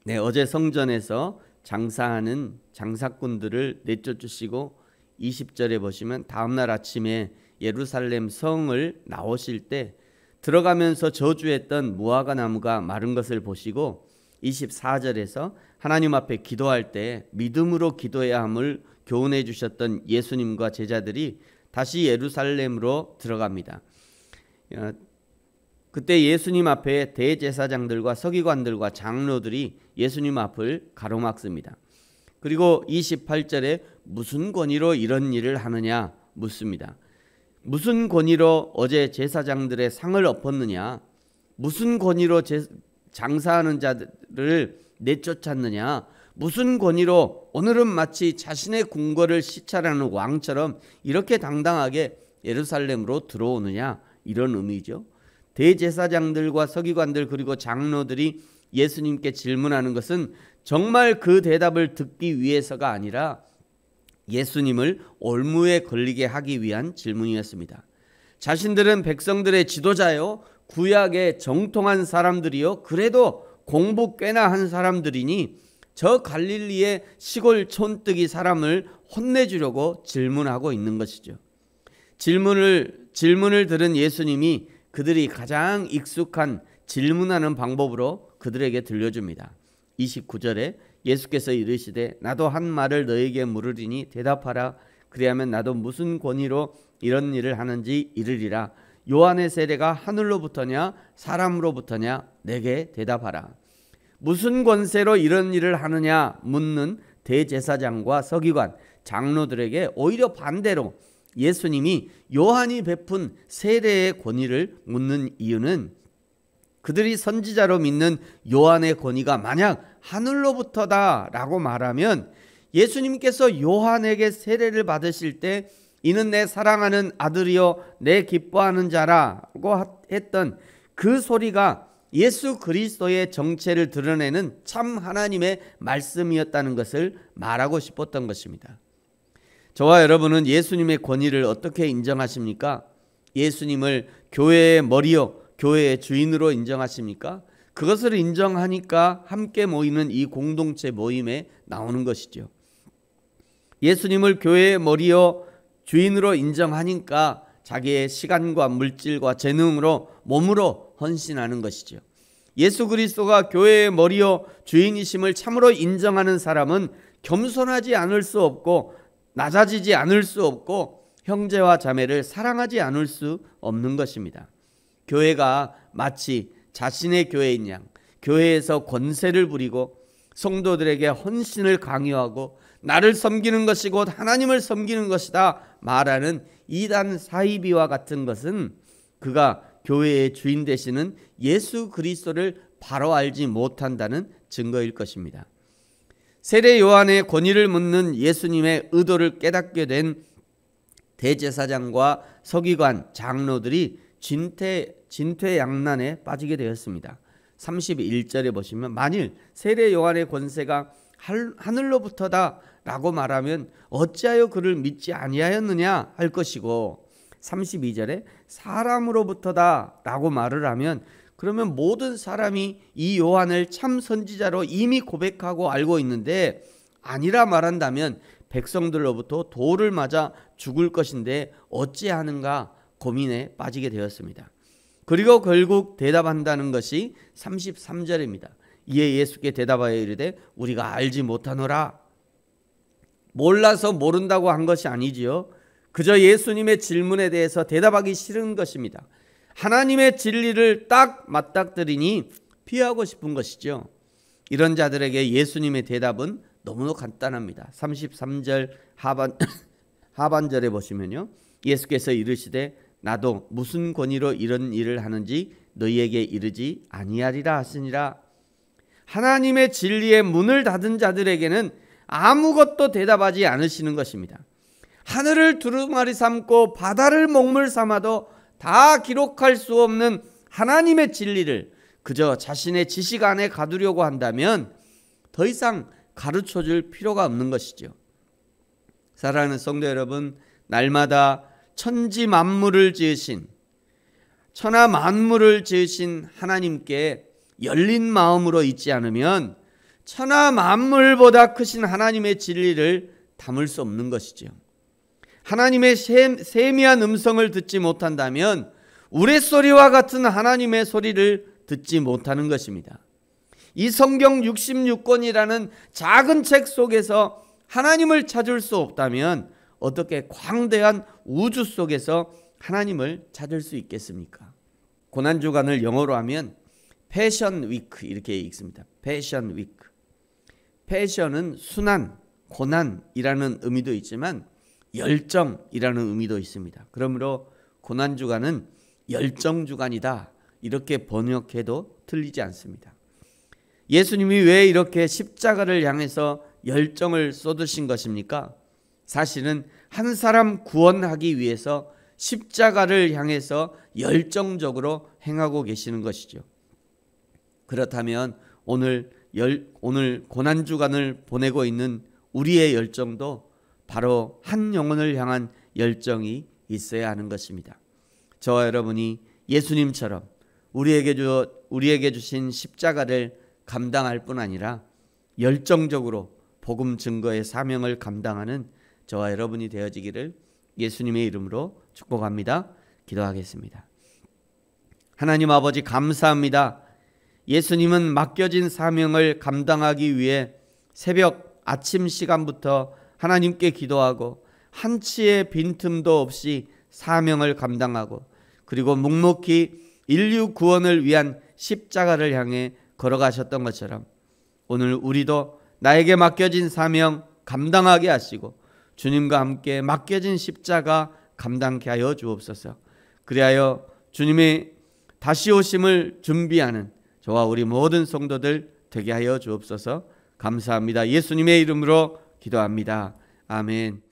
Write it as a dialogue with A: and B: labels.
A: 네, 어제 성전에서 장사하는 장사꾼들을 내쫓으시고 20절에 보시면 다음날 아침에 예루살렘 성을 나오실 때 들어가면서 저주했던 무화과 나무가 마른 것을 보시고 24절에서 하나님 앞에 기도할 때 믿음으로 기도해야 함을 교훈해 주셨던 예수님과 제자들이 다시 예루살렘으로 들어갑니다. 그때 예수님 앞에 대제사장들과 서기관들과 장로들이 예수님 앞을 가로막습니다. 그리고 28절에 무슨 권위로 이런 일을 하느냐 묻습니다. 무슨 권위로 어제 제사장들의 상을 엎었느냐, 무슨 권위로 장사하는 자들을 내쫓았느냐, 무슨 권위로 오늘은 마치 자신의 궁궐을 시찰하는 왕처럼 이렇게 당당하게 예루살렘으로 들어오느냐, 이런 의미죠. 대제사장들과 서기관들 그리고 장로들이 예수님께 질문하는 것은 정말 그 대답을 듣기 위해서가 아니라 예수님을 올무에 걸리게 하기 위한 질문이었습니다. 자신들은 백성들의 지도자요, 구약에 정통한 사람들이요, 그래도 공부 꽤나 한 사람들이니 저 갈릴리의 시골 촌뜨기 사람을 혼내주려고 질문하고 있는 것이죠. 질문을 들은 예수님이 그들이 가장 익숙한 질문하는 방법으로 그들에게 들려줍니다. 29절에 예수께서 이르시되 나도 한 말을 너에게 물으리니 대답하라. 그리하면 나도 무슨 권위로 이런 일을 하는지 이르리라. 요한의 세례가 하늘로부터냐 사람으로부터냐 내게 대답하라. 무슨 권세로 이런 일을 하느냐 묻는 대제사장과 서기관, 장로들에게 오히려 반대로 예수님이 요한이 베푼 세례의 권위를 묻는 이유는 그들이 선지자로 믿는 요한의 권위가 만약 하늘로부터다라고 말하면 예수님께서 요한에게 세례를 받으실 때 이는 내 사랑하는 아들이요 내 기뻐하는 자라고 했던 그 소리가 예수 그리스도의 정체를 드러내는 참 하나님의 말씀이었다는 것을 말하고 싶었던 것입니다. 저와 여러분은 예수님의 권위를 어떻게 인정하십니까? 예수님을 교회의 머리요 교회의 주인으로 인정하십니까? 그것을 인정하니까 함께 모이는 이 공동체 모임에 나오는 것이죠. 예수님을 교회의 머리요 주인으로 인정하니까 자기의 시간과 물질과 재능으로 몸으로 헌신하는 것이죠. 예수 그리스도가 교회의 머리요 주인이심을 참으로 인정하는 사람은 겸손하지 않을 수 없고 낮아지지 않을 수 없고 형제와 자매를 사랑하지 않을 수 없는 것입니다. 교회가 마치 자신의 교회인 양 교회에서 권세를 부리고 성도들에게 헌신을 강요하고 나를 섬기는 것이 곧 하나님을 섬기는 것이다 말하는 이단 사이비와 같은 것은 그가 교회의 주인 되시는 예수 그리스도를 바로 알지 못한다는 증거일 것입니다. 세례 요한의 권위를 묻는 예수님의 의도를 깨닫게 된 대제사장과 서기관, 장로들이 진퇴양난에 빠지게 되었습니다. 31절에 보시면 만일 세례 요한의 권세가 하늘로부터다 라고 말하면 어찌하여 그를 믿지 아니하였느냐 할 것이고 32절에 사람으로부터다 라고 말을 하면 그러면 모든 사람이 이 요한을 참 선지자로 이미 고백하고 알고 있는데 아니라 말한다면 백성들로부터 돌을 맞아 죽을 것인데 어찌하는가 고민에 빠지게 되었습니다. 그리고 결국 대답한다는 것이 33절입니다. 이에 예수께 대답하여 이르되 우리가 알지 못하노라. 몰라서 모른다고 한 것이 아니지요. 그저 예수님의 질문에 대해서 대답하기 싫은 것입니다. 하나님의 진리를 딱 맞닥뜨리니 피하고 싶은 것이죠. 이런 자들에게 예수님의 대답은 너무나 간단합니다. 33절 하반절에 보시면요. 예수께서 이르시되 나도 무슨 권위로 이런 일을 하는지 너희에게 이르지 아니하리라 하시니라. 하나님의 진리의 문을 닫은 자들에게는 아무것도 대답하지 않으시는 것입니다. 하늘을 두루마리 삼고 바다를 먹물 삼아도 다 기록할 수 없는 하나님의 진리를 그저 자신의 지식 안에 가두려고 한다면 더 이상 가르쳐줄 필요가 없는 것이죠. 사랑하는 성도 여러분, 날마다 천지 만물을 지으신 천하 만물을 지으신 하나님께 열린 마음으로 있지 않으면 천하 만물보다 크신 하나님의 진리를 담을 수 없는 것이지요. 하나님의 세미한 음성을 듣지 못한다면 우레소리와 같은 하나님의 소리를 듣지 못하는 것입니다. 이 성경 66권이라는 작은 책 속에서 하나님을 찾을 수 없다면 어떻게 광대한 우주 속에서 하나님을 찾을 수 있겠습니까? 고난주간을 영어로 하면 패션 위크 이렇게 읽습니다. 패션 위크. 패션은 순환, 고난이라는 의미도 있지만 열정이라는 의미도 있습니다. 그러므로 고난주간은 열정주간이다 이렇게 번역해도 틀리지 않습니다. 예수님이 왜 이렇게 십자가를 향해서 열정을 쏟으신 것입니까? 사실은 한 사람 구원하기 위해서 십자가를 향해서 열정적으로 행하고 계시는 것이죠. 그렇다면 오늘 고난주간을 보내고 있는 우리의 열정도 바로 한 영혼을 향한 열정이 있어야 하는 것입니다. 저와 여러분이 예수님처럼 우리에게 주신 십자가를 감당할 뿐 아니라 열정적으로 복음 증거의 사명을 감당하는 저와 여러분이 되어지기를 예수님의 이름으로 축복합니다. 기도하겠습니다. 하나님 아버지 감사합니다. 예수님은 맡겨진 사명을 감당하기 위해 새벽 아침 시간부터 하나님께 기도하고 한치의 빈틈도 없이 사명을 감당하고 그리고 묵묵히 인류 구원을 위한 십자가를 향해 걸어가셨던 것처럼 오늘 우리도 나에게 맡겨진 사명 감당하게 하시고 주님과 함께 맡겨진 십자가 감당케 하여 주옵소서. 그리하여 주님의 다시 오심을 준비하는 저와 우리 모든 성도들 되게 하여 주옵소서. 감사합니다. 예수님의 이름으로 기도합니다. 아멘.